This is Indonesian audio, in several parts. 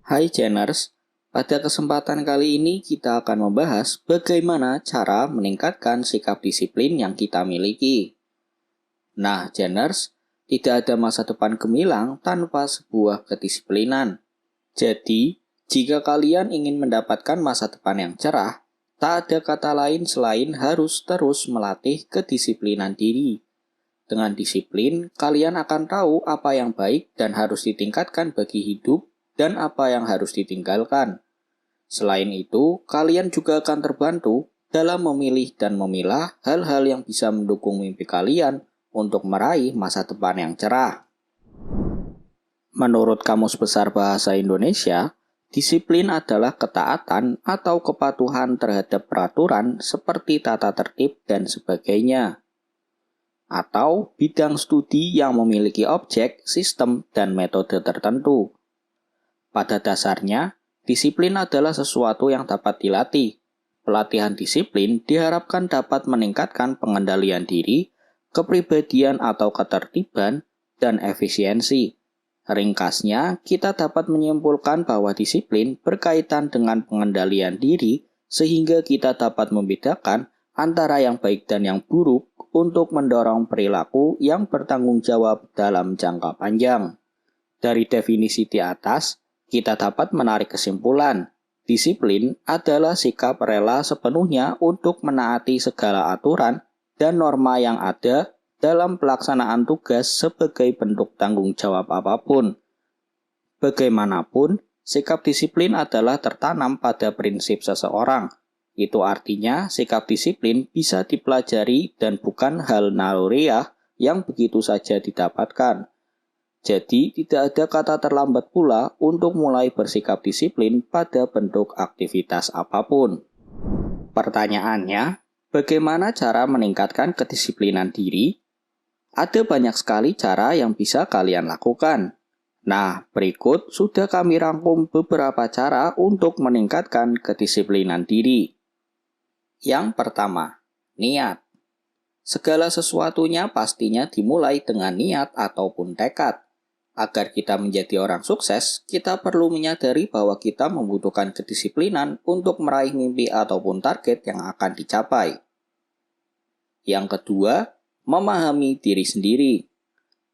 Hai Jenners, pada kesempatan kali ini kita akan membahas bagaimana cara meningkatkan sikap disiplin yang kita miliki. Nah Jenners, tidak ada masa depan gemilang tanpa sebuah kedisiplinan. Jadi, jika kalian ingin mendapatkan masa depan yang cerah, tak ada kata lain selain harus terus melatih kedisiplinan diri. Dengan disiplin, kalian akan tahu apa yang baik dan harus ditingkatkan bagi hidup dan apa yang harus ditinggalkan. Selain itu, kalian juga akan terbantu dalam memilih dan memilah hal-hal yang bisa mendukung mimpi kalian untuk meraih masa depan yang cerah. Menurut Kamus Besar Bahasa Indonesia, disiplin adalah ketaatan atau kepatuhan terhadap peraturan seperti tata tertib dan sebagainya, atau bidang studi yang memiliki objek, sistem, dan metode tertentu. Pada dasarnya, disiplin adalah sesuatu yang dapat dilatih. Pelatihan disiplin diharapkan dapat meningkatkan pengendalian diri, kepribadian atau ketertiban, dan efisiensi. Ringkasnya, kita dapat menyimpulkan bahwa disiplin berkaitan dengan pengendalian diri sehingga kita dapat membedakan antara yang baik dan yang buruk untuk mendorong perilaku yang bertanggung jawab dalam jangka panjang. Dari definisi di atas, kita dapat menarik kesimpulan, disiplin adalah sikap rela sepenuhnya untuk menaati segala aturan dan norma yang ada dalam pelaksanaan tugas sebagai bentuk tanggung jawab apapun. Bagaimanapun, sikap disiplin adalah tertanam pada prinsip seseorang. Itu artinya sikap disiplin bisa dipelajari dan bukan hal naluriah yang begitu saja didapatkan. Jadi, tidak ada kata terlambat pula untuk mulai bersikap disiplin pada bentuk aktivitas apapun. Pertanyaannya, bagaimana cara meningkatkan kedisiplinan diri? Ada banyak sekali cara yang bisa kalian lakukan. Nah, berikut sudah kami rangkum beberapa cara untuk meningkatkan kedisiplinan diri. Yang pertama, niat. Segala sesuatunya pastinya dimulai dengan niat ataupun tekad. Agar kita menjadi orang sukses, kita perlu menyadari bahwa kita membutuhkan kedisiplinan untuk meraih mimpi ataupun target yang akan dicapai. Yang kedua, memahami diri sendiri.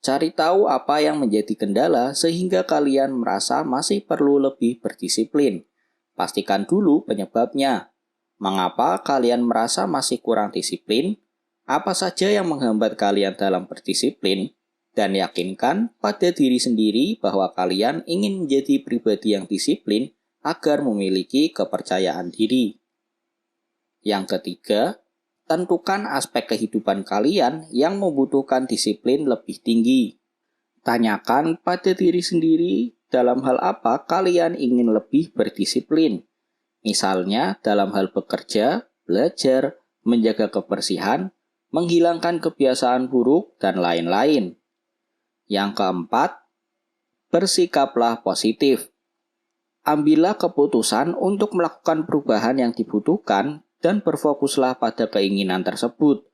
Cari tahu apa yang menjadi kendala sehingga kalian merasa masih perlu lebih berdisiplin. Pastikan dulu penyebabnya. Mengapa kalian merasa masih kurang disiplin? Apa saja yang menghambat kalian dalam berdisiplin? Dan yakinkan pada diri sendiri bahwa kalian ingin menjadi pribadi yang disiplin agar memiliki kepercayaan diri. Yang ketiga, tentukan aspek kehidupan kalian yang membutuhkan disiplin lebih tinggi. Tanyakan pada diri sendiri dalam hal apa kalian ingin lebih berdisiplin. Misalnya dalam hal bekerja, belajar, menjaga kebersihan, menghilangkan kebiasaan buruk, dan lain-lain. Yang keempat, bersikaplah positif. Ambillah keputusan untuk melakukan perubahan yang dibutuhkan dan berfokuslah pada keinginan tersebut.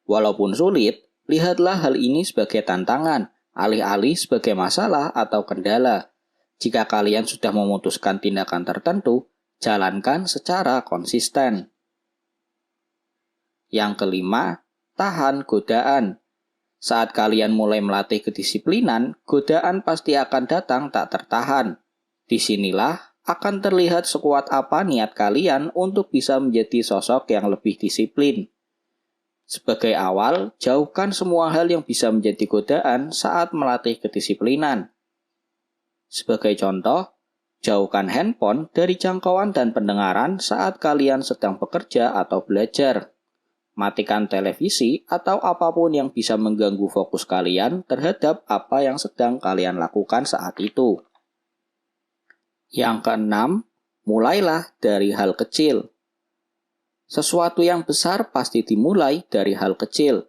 Walaupun sulit, lihatlah hal ini sebagai tantangan, alih-alih sebagai masalah atau kendala. Jika kalian sudah memutuskan tindakan tertentu, jalankan secara konsisten. Yang kelima, tahan godaan. Saat kalian mulai melatih kedisiplinan, godaan pasti akan datang tak tertahan. Disinilah akan terlihat sekuat apa niat kalian untuk bisa menjadi sosok yang lebih disiplin. Sebagai awal, jauhkan semua hal yang bisa menjadi godaan saat melatih kedisiplinan. Sebagai contoh, jauhkan handphone dari jangkauan dan pendengaran saat kalian sedang bekerja atau belajar. Matikan televisi atau apapun yang bisa mengganggu fokus kalian terhadap apa yang sedang kalian lakukan saat itu. Yang keenam, mulailah dari hal kecil. Sesuatu yang besar pasti dimulai dari hal kecil.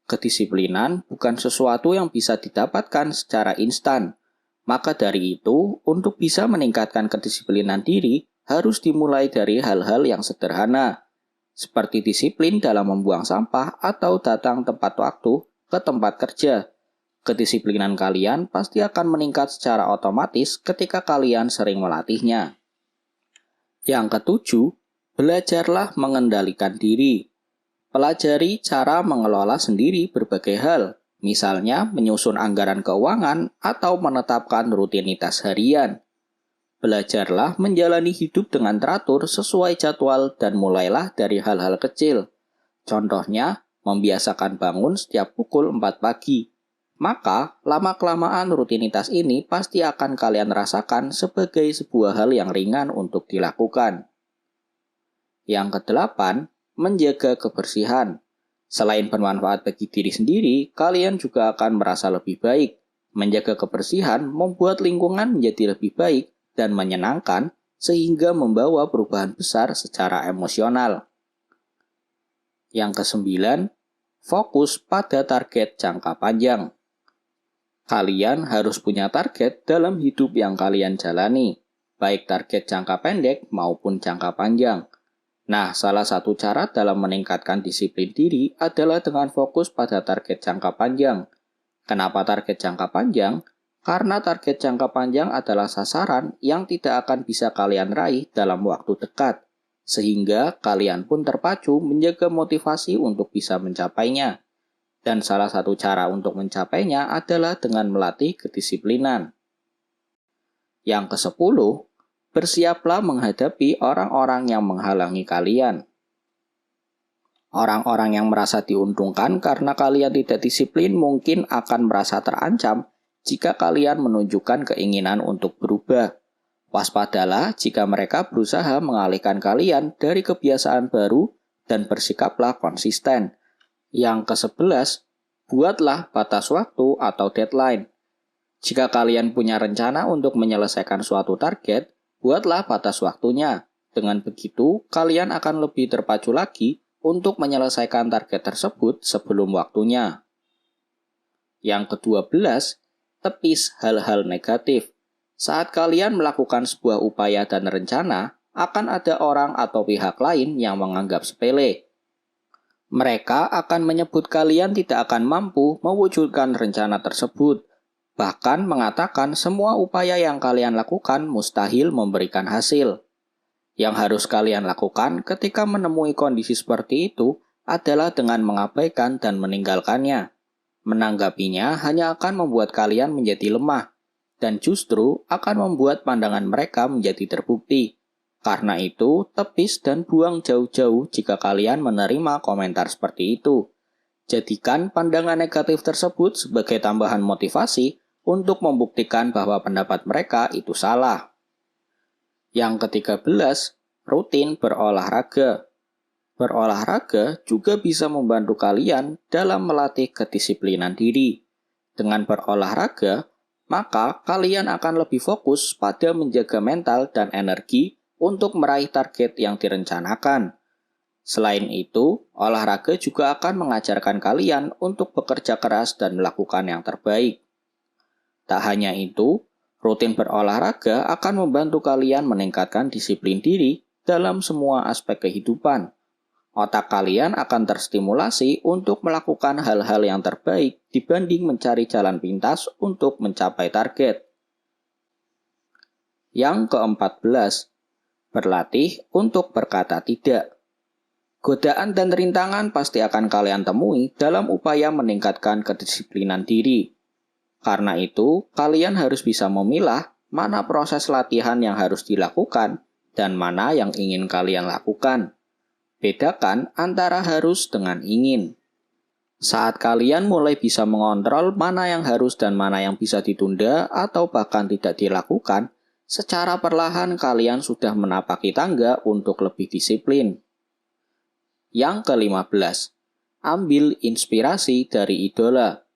Kedisiplinan bukan sesuatu yang bisa didapatkan secara instan. Maka dari itu, untuk bisa meningkatkan kedisiplinan diri, harus dimulai dari hal-hal yang sederhana. Seperti disiplin dalam membuang sampah atau datang tepat waktu ke tempat kerja. Kedisiplinan kalian pasti akan meningkat secara otomatis ketika kalian sering melatihnya. Yang ketujuh, belajarlah mengendalikan diri. Pelajari cara mengelola sendiri berbagai hal, misalnya menyusun anggaran keuangan atau menetapkan rutinitas harian. Belajarlah menjalani hidup dengan teratur sesuai jadwal dan mulailah dari hal-hal kecil. Contohnya, membiasakan bangun setiap pukul 4 pagi. Maka, lama-kelamaan rutinitas ini pasti akan kalian rasakan sebagai sebuah hal yang ringan untuk dilakukan. Yang kedelapan, menjaga kebersihan. Selain bermanfaat bagi diri sendiri, kalian juga akan merasa lebih baik. Menjaga kebersihan membuat lingkungan menjadi lebih baik dan menyenangkan sehingga membawa perubahan besar secara emosional. Yang kesembilan, fokus pada target jangka panjang. Kalian harus punya target dalam hidup yang kalian jalani, baik target jangka pendek maupun jangka panjang. Nah, salah satu cara dalam meningkatkan disiplin diri adalah dengan fokus pada target jangka panjang. Kenapa target jangka panjang? Karena target jangka panjang adalah sasaran yang tidak akan bisa kalian raih dalam waktu dekat, sehingga kalian pun terpacu menjaga motivasi untuk bisa mencapainya. Dan salah satu cara untuk mencapainya adalah dengan melatih kedisiplinan. Yang ke-10, bersiaplah menghadapi orang-orang yang menghalangi kalian. Orang-orang yang merasa diuntungkan karena kalian tidak disiplin mungkin akan merasa terancam jika kalian menunjukkan keinginan untuk berubah. Waspadalah jika mereka berusaha mengalihkan kalian dari kebiasaan baru dan bersikaplah konsisten. Yang ke-11, buatlah batas waktu atau deadline. Jika kalian punya rencana untuk menyelesaikan suatu target, buatlah batas waktunya. Dengan begitu, kalian akan lebih terpacu lagi untuk menyelesaikan target tersebut sebelum waktunya. Yang ke-12, tepis hal-hal negatif. Saat kalian melakukan sebuah upaya dan rencana, akan ada orang atau pihak lain yang menganggap sepele. Mereka akan menyebut kalian tidak akan mampu mewujudkan rencana tersebut, bahkan mengatakan semua upaya yang kalian lakukan mustahil memberikan hasil. Yang harus kalian lakukan ketika menemui kondisi seperti itu adalah dengan mengabaikan dan meninggalkannya. Menanggapinya hanya akan membuat kalian menjadi lemah, dan justru akan membuat pandangan mereka menjadi terbukti. Karena itu, tepis dan buang jauh-jauh jika kalian menerima komentar seperti itu. Jadikan pandangan negatif tersebut sebagai tambahan motivasi untuk membuktikan bahwa pendapat mereka itu salah. Yang ke-13, rutin berolahraga. Berolahraga juga bisa membantu kalian dalam melatih kedisiplinan diri. Dengan berolahraga, maka kalian akan lebih fokus pada menjaga mental dan energi untuk meraih target yang direncanakan. Selain itu, olahraga juga akan mengajarkan kalian untuk bekerja keras dan melakukan yang terbaik. Tak hanya itu, rutin berolahraga akan membantu kalian meningkatkan disiplin diri dalam semua aspek kehidupan. Otak kalian akan terstimulasi untuk melakukan hal-hal yang terbaik dibanding mencari jalan pintas untuk mencapai target. Yang ke-14, berlatih untuk berkata tidak. Godaan dan rintangan pasti akan kalian temui dalam upaya meningkatkan kedisiplinan diri. Karena itu, kalian harus bisa memilah mana proses latihan yang harus dilakukan dan mana yang ingin kalian lakukan. Bedakan antara harus dengan ingin. Saat kalian mulai bisa mengontrol mana yang harus dan mana yang bisa ditunda atau bahkan tidak dilakukan, secara perlahan kalian sudah menapaki tangga untuk lebih disiplin. Yang ke-15, ambil inspirasi dari idola.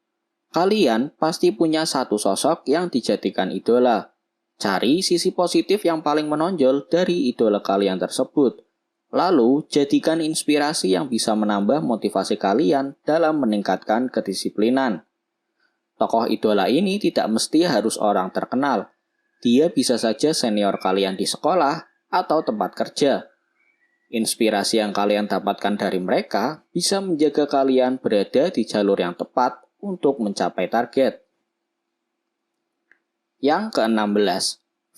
Kalian pasti punya satu sosok yang dijadikan idola. Cari sisi positif yang paling menonjol dari idola kalian tersebut. Lalu, jadikan inspirasi yang bisa menambah motivasi kalian dalam meningkatkan kedisiplinan. Tokoh idola ini tidak mesti harus orang terkenal. Dia bisa saja senior kalian di sekolah atau tempat kerja. Inspirasi yang kalian dapatkan dari mereka bisa menjaga kalian berada di jalur yang tepat untuk mencapai target. Yang ke-16,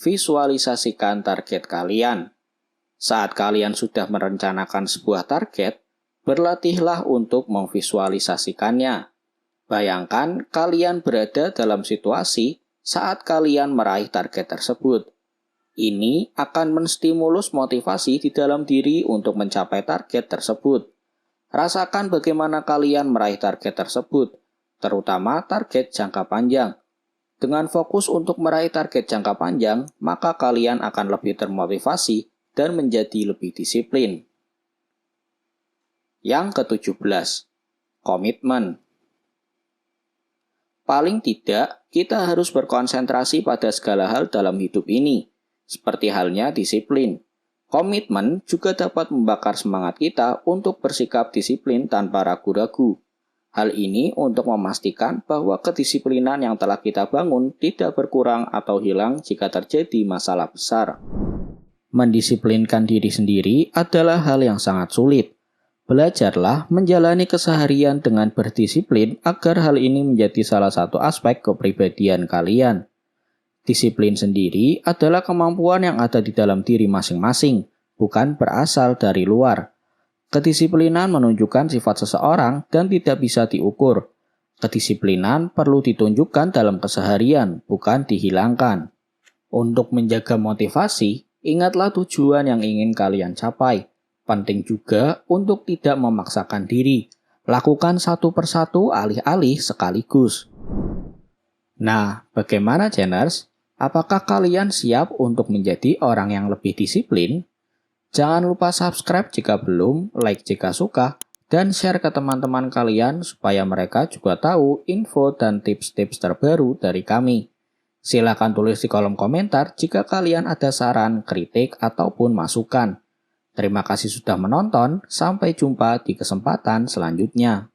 visualisasikan target kalian. Saat kalian sudah merencanakan sebuah target, berlatihlah untuk memvisualisasikannya. Bayangkan kalian berada dalam situasi saat kalian meraih target tersebut. Ini akan menstimulus motivasi di dalam diri untuk mencapai target tersebut. Rasakan bagaimana kalian meraih target tersebut, terutama target jangka panjang. Dengan fokus untuk meraih target jangka panjang, maka kalian akan lebih termotivasi dan menjadi lebih disiplin. Yang ke-17, komitmen. Paling tidak, kita harus berkonsentrasi pada segala hal dalam hidup ini, seperti halnya disiplin. Komitmen juga dapat membakar semangat kita untuk bersikap disiplin tanpa ragu-ragu. Hal ini untuk memastikan bahwa kedisiplinan yang telah kita bangun tidak berkurang atau hilang jika terjadi masalah besar. Mendisiplinkan diri sendiri adalah hal yang sangat sulit. Belajarlah menjalani keseharian dengan berdisiplin agar hal ini menjadi salah satu aspek kepribadian kalian. Disiplin sendiri adalah kemampuan yang ada di dalam diri masing-masing, bukan berasal dari luar. Kedisiplinan menunjukkan sifat seseorang dan tidak bisa diukur. Kedisiplinan perlu ditunjukkan dalam keseharian, bukan dihilangkan. Untuk menjaga motivasi, ingatlah tujuan yang ingin kalian capai. Penting juga untuk tidak memaksakan diri. Lakukan satu persatu alih-alih sekaligus. Nah, bagaimana Geners? Apakah kalian siap untuk menjadi orang yang lebih disiplin? Jangan lupa subscribe jika belum, like jika suka, dan share ke teman-teman kalian supaya mereka juga tahu info dan tips-tips terbaru dari kami. Silakan tulis di kolom komentar jika kalian ada saran, kritik, ataupun masukan. Terima kasih sudah menonton, sampai jumpa di kesempatan selanjutnya.